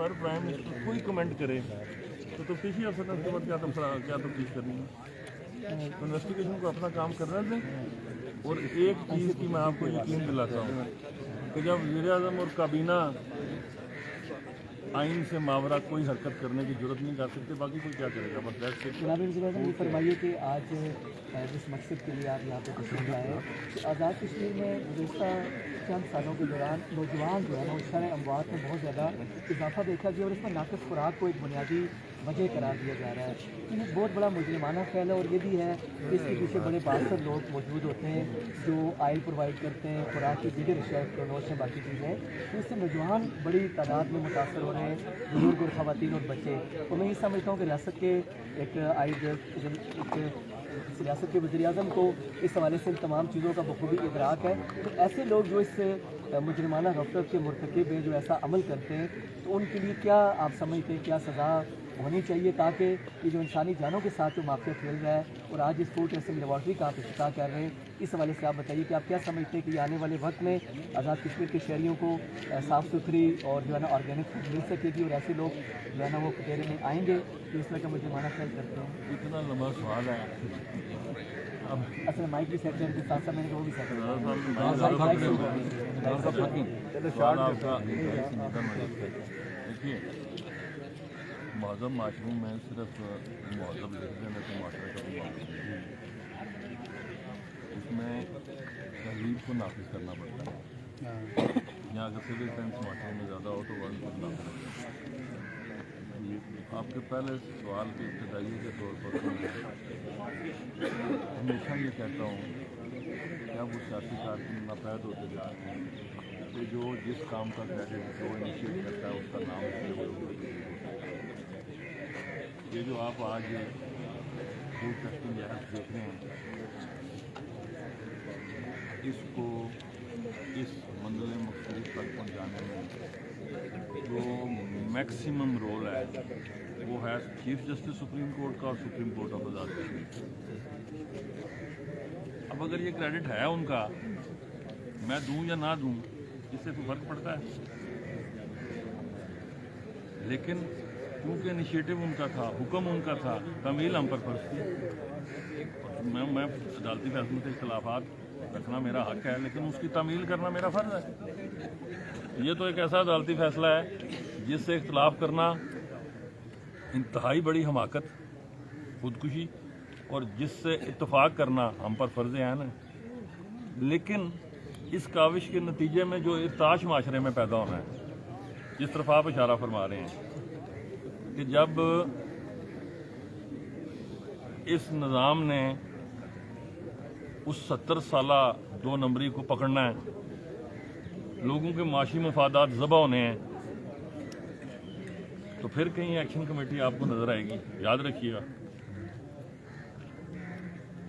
पर prime minister कोई comment करे तो तफ्तीशी अफसर ने उसके बाद क्या तफ्तीश करनी है? तो इन्वेस्टिगेशन को अपना काम करने दें। और एक चीज़ की मैं आपको यकीन दिलाता हूँ कि जब वज़ीर-ए-आज़म और काबीना आइन से मावरा कोई हरकत करने की जरूरत नहीं कर सकते, बाकी कोई क्या करेगा? बस जनाब वज़ीर-ए-आज़म ये फरमाइए कि आज जिस मकसद के लिए आप यहाँ पे तशरीफ़ लाए हैं, तो आज़ाद कश्मीर में गुज़श्ता चंद सालों के दौरान नौजवान जो है ना शरह अमवात में बहुत ज़्यादा इजाफा देखा गया और इसमें नाक़िस खुराक को एक बुनियादी वजह करार दिया जा रहा है। तो ये बहुत बड़ा मुजरिमाना फैल है और ये भी है कि इसके पीछे बड़े बासर लोग मौजूद होते हैं जो आयल प्रोवाइड करते हैं, खुराक की दीगर अशिया नोश है, बाकी चीज़ें। तो इससे नौजवान बड़ी तादाद में मुतासर हो रहे हैं, बुजुर्ग और ख़वातीन और बच्चे। और मैं ये समझता हूँ कि रियासत के इस रियासत के वज़ीर-ए-आज़म को इस हवाले से तमाम चीज़ों का बखूबी इदराक है। तो ऐसे लोग जो इस मुजरिमाना गफलत के मुर्तकिब हैं, जो ऐसा अमल करते हैं, तो उनके लिए क्या आप समझते हैं, क्या सज़ा होनी चाहिए ताकि ये जो इंसानी जानों के साथ जो माफिया खेल रहा है और आज इस फूड टेस्टिंग लेबॉर्ट्री का आप इफ्तिताह कर रहे हैं, इस हवाले से आप बताइए कि आप क्या समझते हैं कि आने वाले वक्त में आज़ाद कश्मीर के शहरियों को साफ़ सुथरी और जो है ना ऑर्गेनिक फूड मिल सकेगी और ऐसे लोग जो है ना वो कटेरे में आएंगे जो इस तरह का मुजरिमाना फैल करते हैं? इतना लंबा सवाल है। अब असल माइक भी सेट करके साथ साथ मैंने वो भी सेट देखिए, महज़ब माशरों में सिर्फ महज़ब लिख देने से माशरे का भी मामला नहीं है। इसमें तहजीब को नाफिज करना पड़ता है। यहाँ अगर सिविल सेंस माशरे में ज़्यादा हो तो वर्ल्ड को नाफिज करना है। आपके पहले सवाल के इब्तदाई के तौर पर हमेशा ये कहता हूँ कि अब वो सियासी कारकुन नापैद होते जा रहे हैं कि जो जिस काम का क्रेडिट जो इनिशिएट करता है उसका नाम ये जो आप आज फूड टेस्टिंग लैब्स देख रहे हैं, इसको इस मंजिल मकसूद तक पहुँचाने में जो मैक्सिमम रोल है वो है चीफ जस्टिस सुप्रीम कोर्ट का और supreme court of Azad Kashmir. अब अगर ये क्रेडिट है उनका, मैं दूं या ना दूं इससे तो फर्क पड़ता है, लेकिन क्योंकि इनिशिएटिव उनका था, हुक्म उनका था, तमील हम पर फर्ज थी। मैं अदालती फैसलों से इख्तलाफात रखना मेरा हक है, लेकिन उसकी तमील करना मेरा फ़र्ज़ है। ये तो एक ऐसा अदालती फैसला है जिससे इख्तलाफ करना इंतहाई बड़ी हमाकत, खुदकुशी, और जिससे इत्तफाक करना हम पर फ़र्ज़ है ना। लेकिन इस काविश के नतीजे में जो इर्ताश माशरे में पैदा होना है, जिस तरफ आप इशारा फरमा रहे हैं कि जब इस निज़ाम ने उस 70 साला 2 नंबरी को पकड़ना है, लोगों के माशी मफादात ज़बा होने हैं, तो फिर कहीं एक्शन कमेटी आपको नज़र आएगी। याद रखिएगा,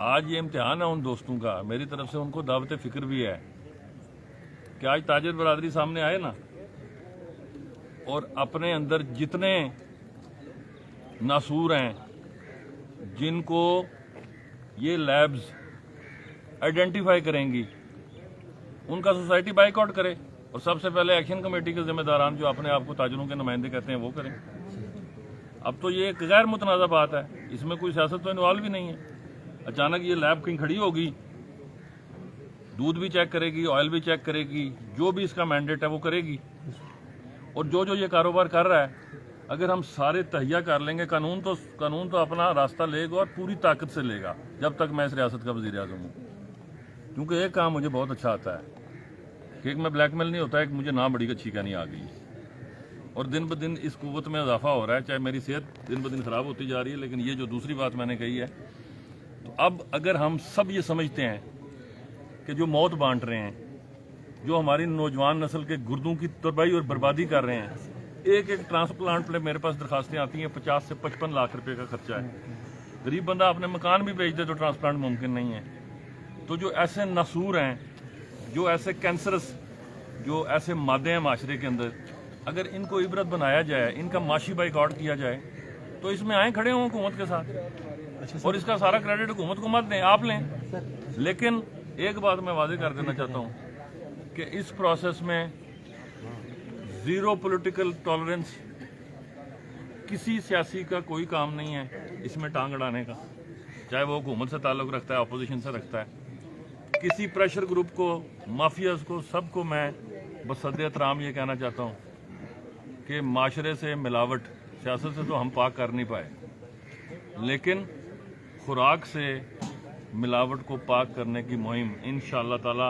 आज ये इम्तिहान है उन दोस्तों का, मेरी तरफ से उनको दावत फ़िक्र भी है कि आज ताजिर बरादरी सामने आए ना और अपने अंदर जितने नासूर हैं जिनको ये लैब्स आइडेंटिफाई करेंगी, उनका सोसाइटी बाइकआउट करे और सबसे पहले एक्शन कमेटी के जिम्मेदारान जो अपने आप को ताजरों के नुमाइंदे कहते हैं वो करें। अब तो ये एक गैर मुतनाज़ा बात है, इसमें कोई सियासत तो इन्वॉल्व भी नहीं है। अचानक ये लैब कहीं खड़ी होगी, दूध भी चेक करेगी, ऑयल भी चेक करेगी, जो भी इसका मैंडेट है वो करेगी। और जो ये कारोबार कर रहा है, अगर हम सारे तहिया कर लेंगे, कानून तो अपना रास्ता लेगा और पूरी ताकत से लेगा जब तक मैं इस रियासत का वज़ीर-ए-आज़म हूँ। क्योंकि एक काम मुझे बहुत अच्छा आता है कि एक मैं ब्लैकमेल नहीं होता, एक मुझे ना बड़ी अच्छी कहनी आ गई और दिन ब दिन इस कुव्वत में इजाफा हो रहा है। चाहे मेरी सेहत दिन ब दिन ख़राब होती जा रही है, लेकिन ये जो दूसरी बात मैंने कही है, तो अब अगर हम सब ये समझते हैं कि जो मौत बांट रहे हैं, जो हमारी नौजवान नस्ल के गुर्दों की तबाही और बर्बादी कर रहे हैं, एक ट्रांसप्लांट पे मेरे पास दरखास्तें आती हैं, 50 से 55 लाख रुपए का खर्चा है। गरीब बंदा अपने मकान भी बेच दे तो ट्रांसप्लांट मुमकिन नहीं है। तो जो ऐसे नासूर हैं, जो ऐसे कैंसरस, जो ऐसे मादे हैं माशरे के अंदर, अगर इनको इबरत बनाया जाए, इनका माशी बाइकआउट किया जाए, तो इसमें आए खड़े हों हुकूमत के साथ और इसका सारा क्रेडिट हुकूमत को मत दें, आप लें। लेकिन एक बात मैं वाज़ेह कर देना चाहता हूँ कि इस प्रोसेस में ज़ीरो पॉलिटिकल टॉलरेंस किसी सियासी का कोई काम नहीं है इसमें टांग अड़ाने का, चाहे वो हुकूमत से ताल्लुक़ रखता है, अपोजिशन से रखता है, किसी प्रेशर ग्रुप को, माफियाज को, सबको मैं बसद एहतराम ये कहना चाहता हूँ कि माशरे से मिलावट, सियासत से तो हम पाक कर नहीं पाए, लेकिन खुराक से मिलावट को पाक करने की मुहिम इंशाअल्लाह ताला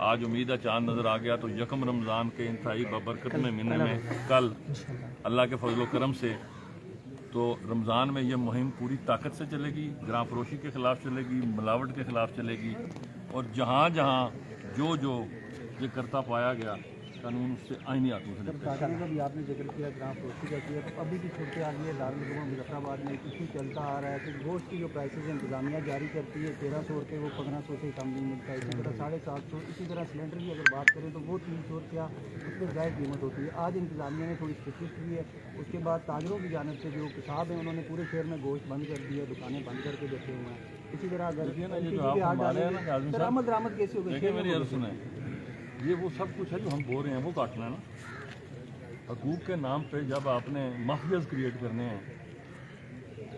आज उम्मीद है चांद नज़र आ गया तो यकम रमज़ान के इंतहाई बबरकत में महीने में कल अल्लाह के फजल करम से तो रमज़ान में ये मुहिम पूरी ताकत से चलेगी, ग्राम फरोशी के ख़िलाफ़ चलेगी, मिलावट के ख़िलाफ़ चलेगी, और जहाँ जहाँ जो ये करता पाया गया कानून उससे आईनी हाथों से निपटेगा। ताकि का भी आपने जिक्र किया, ग्राम फरोशी का किया, तो अभी भी छोटे आ रही है दारुल मुजफ्फराबाद में इशू चलता आ रहा है कि गोश्त की जो प्राइसेस इंतजामिया जारी करती है 1300 रुपये, वो 1500 से कम नहीं मिलता, इसी तरह 750, इसी तरह सिलेंडर की अगर बात करें तो वो 300 रुपया उस पर ज़ायद कीमत होती है। आज इंतजामिया ने थोड़ी शिफ्ट की है, उसके बाद ताजरों की जानब से जो किसाब हैं उन्होंने पूरे शहर में गोश्त बंद कर दिया, दुकानें बंद करके बैठे हुए हैं। इसी तरह अगर दरामद कैसे हो देखिए मेरी अर्ज़ सुने, ये वो सब कुछ है जो हम बोल रहे हैं वो काटना है ना। हकूक़ के नाम पे जब आपने माफियाज क्रिएट करने हैं,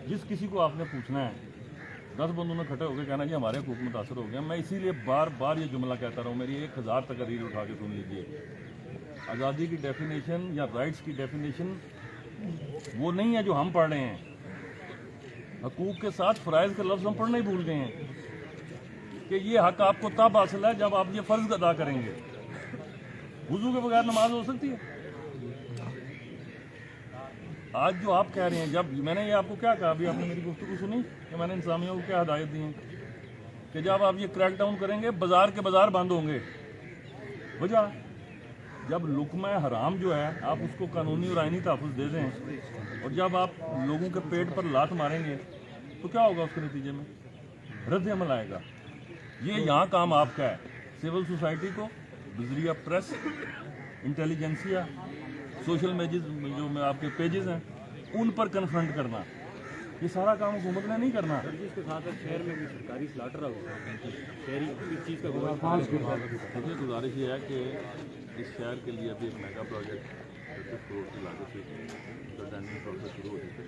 जिस किसी को आपने पूछना है 10 बंदों में खड़े होकर कहना जी हमारे हकूक़ मुतासर हो गया। मैं इसीलिए बार बार ये जुमला कहता रहा हूँ, मेरी 1000 तकरीर उठा के सुन लीजिए। आज़ादी की डेफिनेशन या राइट्स की डेफिनेशन वो नहीं है जो हम पढ़ रहे हैं। हकूक़ के साथ फ़राइज़ के लफ्ज़ हम पढ़ना ही भूल गए हैं कि ये हक आपको तब हासिल है जब आप ये फ़र्ज़ अदा करेंगे। वुज़ू के बगैर नमाज हो सकती है? आज जो आप कह रहे हैं, जब मैंने ये आपको क्या कहा, अभी आपने मेरी गुफ्तगू सुनी कि मैंने इंतज़ामिया को क्या हदायत दी है कि जब आप ये क्रैक डाउन करेंगे बाजार के बाजार बंद होंगे। वजह, जब लुक़मा हराम जो है आप उसको कानूनी और आइनी तहफ़्फ़ुज़ दे दें और जब आप लोगों के पेट पर लात मारेंगे तो क्या होगा? उसके नतीजे में रद्द अमल आएगा। ये यहाँ काम आपका है, सिविल सोसाइटी को बज़रिया प्रेस, इंटेलिजेंसिया, सोशल मीडिया जो आपके पेजेस हैं उन पर कन्फ्रंट करना। ये सारा काम हुकूमत ने नहीं करना। इसके साथ शहर में भी सरकारी स्लाटर होगा, शहरी इस चीज़ का देखिए गुजारिश ये है कि इस शहर के लिए अभी एक मेगा प्रोजेक्ट 35 करोड़ की लागत से टेंडरिंग प्रोसेस शुरू हो चुके,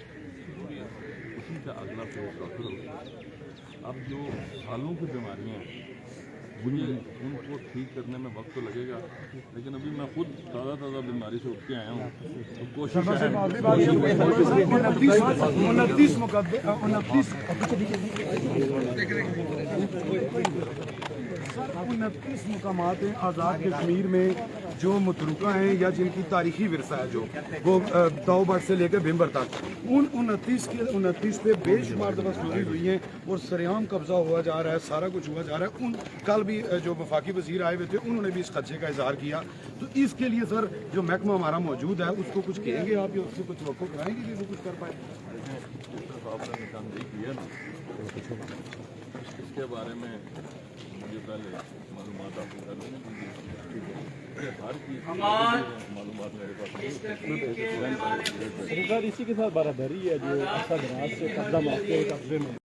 उसी का अगला फेज डॉक्टर होगा। अब जो सालों की बीमारियाँ हैं उनको ठीक करने में वक्त तो लगेगा, लेकिन अभी मैं खुद ताज़ा बीमारी से उठ के आया हूँ तो कोशिश है 29 मुकामात हैं आज़ाद कश्मीर में जो मतरूका हैं या जिनकी तारीखी विरसा है, जो वो ताओबट से लेकर भिम्बर तक, उन 29 पे बेशुमार दफ़ा स्टोरीज हुई हैं और सरेआम कब्जा हुआ जा रहा है, सारा कुछ हुआ जा रहा है। कल भी जो वफाकी वज़ीर आए हुए थे उन्होंने भी इस खदशे का इजहार किया। तो इसके लिए सर जो महकमा हमारा मौजूद है उसको कुछ कहेंगे आप या उससे कुछ वक़्फ़ कराएंगे कि वो कुछ कर पाए? आपने निशानदेही की है ना, इसके बारे में मुझे पहले मालूमात हासिल कर लेने दीजिए। हर चीज़ मालूमात मेरे पास इसी के साथ बारादरी है जो असद रात से कब्जा मारते हैं कब्जे में